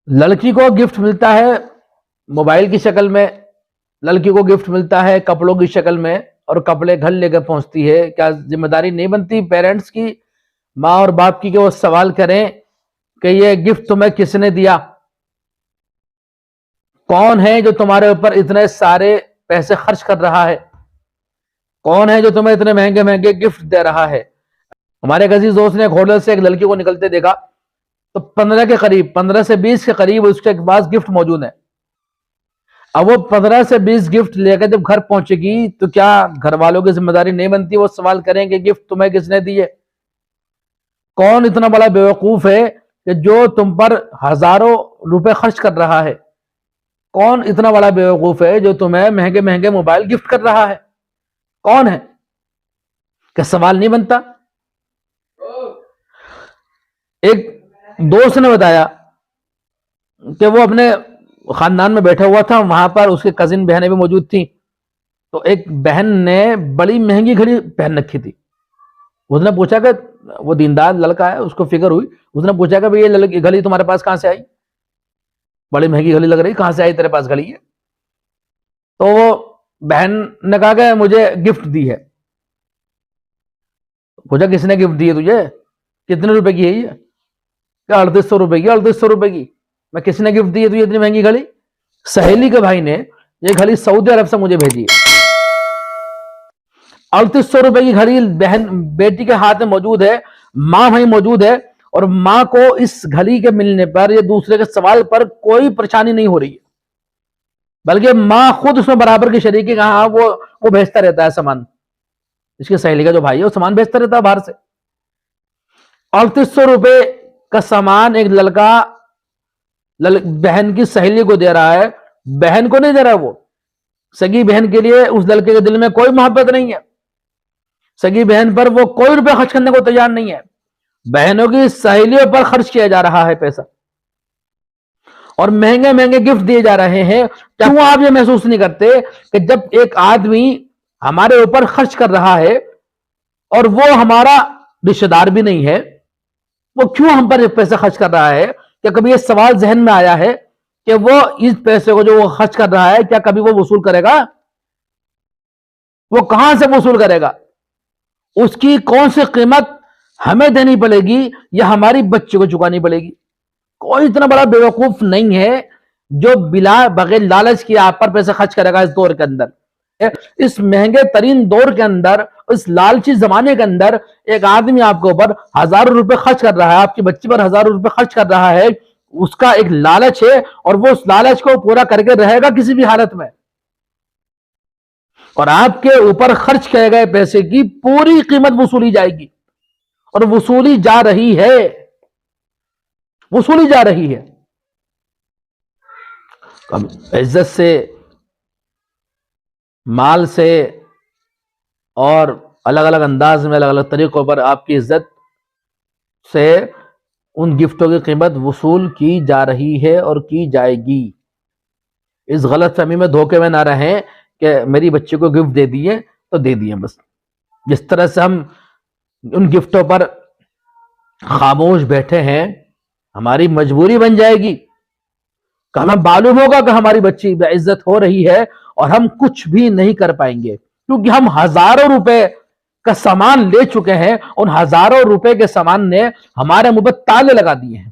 لڑکی کو گفٹ ملتا ہے موبائل کی شکل میں، لڑکی کو گفٹ ملتا ہے کپڑوں کی شکل میں، اور کپڑے گھر لے کر پہنچتی ہے. کیا ذمہ داری نہیں بنتی پیرنٹس کی، ماں اور باپ کی، کہ وہ سوال کریں کہ یہ گفٹ تمہیں کس نے دیا؟ کون ہے جو تمہارے اوپر اتنے سارے پیسے خرچ کر رہا ہے؟ کون ہے جو تمہیں اتنے مہنگے مہنگے گفٹ دے رہا ہے؟ ہمارے ایک عزیز دوست نے ایک ہوٹل سے ایک لڑکی کو نکلتے دیکھا تو 15 کے قریب، 15 سے 20 کے قریب اس کے پاس گفٹ موجود ہے. اب وہ 15 سے 20 گفٹ لے کر جب گھر پہنچے گی تو کیا گھر والوں کی ذمہ داری نہیں بنتی وہ سوال کریں کہ گفٹ تمہیں کس نے دیے؟ کون اتنا بڑا بیوقوف ہے کہ جو تم پر ہزاروں روپے خرچ کر رہا ہے؟ کون اتنا بڑا بیوقوف ہے جو تمہیں مہنگے مہنگے موبائل گفٹ کر رہا ہے؟ کون ہے؟ کہ سوال نہیں بنتا؟ ایک دوست نے بتایا کہ وہ اپنے خاندان میں بیٹھا ہوا تھا، وہاں پر اس کے کزن بہنیں بھی موجود تھیں. تو ایک بہن نے بڑی مہنگی گھڑی پہن رکھی تھی. اس نے پوچھا کہ وہ دیندار لڑکا ہے، اس کو فکر ہوئی، اس نے پوچھا کہ یہ گھڑی تمہارے پاس کہاں سے آئی؟ بڑی مہنگی گھڑی لگ رہی، کہاں سے آئی تیرے پاس گھڑی ہے؟ تو وہ بہن نے کہا کہ مجھے گفٹ دی ہے. پوچھا کس نے گفٹ دی ہے تجھے؟ کتنے روپے کی ہے یہ؟ کہ 3800 روپے کی. 3800 روپے کی میں کس نے گفٹ دی ہے تجھے اتنی مہنگی گھڑی؟ سہیلی کے بھائی نے یہ گھڑی سعودی عرب سے مجھے بھیجی ہے. 3800 روپے کی گھڑی بہن بیٹی کے ہاتھ میں موجود ہے، ماں وہیں موجود ہے، اور ماں کو اس گھڑی کے ملنے پر یا دوسرے کے سوال پر کوئی پریشانی نہیں ہو رہی ہے، بلکہ ماں خود اس میں برابر کی شریک ہے. کہاں وہ بھیجتا رہتا ہے سامان، اس کی سہیلی کا جو بھائی ہے وہ سامان بھیجتا رہتا ہے باہر سے. 3800 روپے کا سامان ایک لڑکا بہن کی سہیلی کو دے رہا ہے، بہن کو نہیں دے رہا. وہ سگی بہن کے لیے اس لڑکے کے دل میں کوئی محبت نہیں ہے، سگی بہن پر وہ کوئی روپے خرچ کرنے کو تیار نہیں ہے، بہنوں کی سہیلیوں پر خرچ کیا جا رہا ہے پیسہ، اور مہنگے مہنگے گفٹ دیے جا رہے ہیں. کیوں آپ یہ محسوس نہیں کرتے کہ جب ایک آدمی ہمارے اوپر خرچ کر رہا ہے اور وہ ہمارا رشتہ دار بھی نہیں ہے، وہ کیوں ہم پر پیسے خرچ کر رہا ہے؟ کیا کبھی یہ سوال ذہن میں آیا ہے کہ وہ اس پیسے کو جو وہ خرچ کر رہا ہے کیا کبھی وہ وصول کرے گا؟ وہ کہاں سے وصول کرے گا؟ اس کی کون سی قیمت ہمیں دینی پڑے گی یا ہماری بچے کو چکانی پڑے گی؟ کوئی اتنا بڑا بیوقوف نہیں ہے جو بلا بغیر لالچ کی آپ پر پیسے خرچ کرے گا. اس دور کے اندر، اس مہنگے ترین دور کے اندر، اس لالچی زمانے کے اندر ایک آدمی آپ کے اوپر ہزاروں روپے خرچ کر رہا ہے، آپ کی بچی پر ہزاروں روپے خرچ کر رہا ہے. اس کا ایک لالچ ہے اور وہ اس لالچ کو پورا کر کے رہے گا کسی بھی حالت میں، اور آپ کے اوپر خرچ کیے گئے پیسے کی پوری قیمت وصولی جائے گی، اور وصولی جا رہی ہے، وصولی جا رہی ہے. اب عزت سے، مال سے، اور الگ الگ انداز میں، الگ الگ طریقوں پر آپ کی عزت سے ان گفٹوں کی قیمت وصول کی جا رہی ہے اور کی جائے گی. اس غلط فہمی میں دھوکے میں نہ رہیں کہ میری بچی کو گفٹ دے دیے تو دے دیے بس. جس طرح سے ہم ان گفٹوں پر خاموش بیٹھے ہیں، ہماری مجبوری بن جائے گی کہ ہمیں معلوم ہوگا کہ ہماری بچی بے عزت ہو رہی ہے اور ہم کچھ بھی نہیں کر پائیں گے، کیونکہ ہم ہزاروں روپے کا سامان لے چکے ہیں. ان ہزاروں روپے کے سامان نے ہمارے منہ پر تالے لگا دیے ہیں.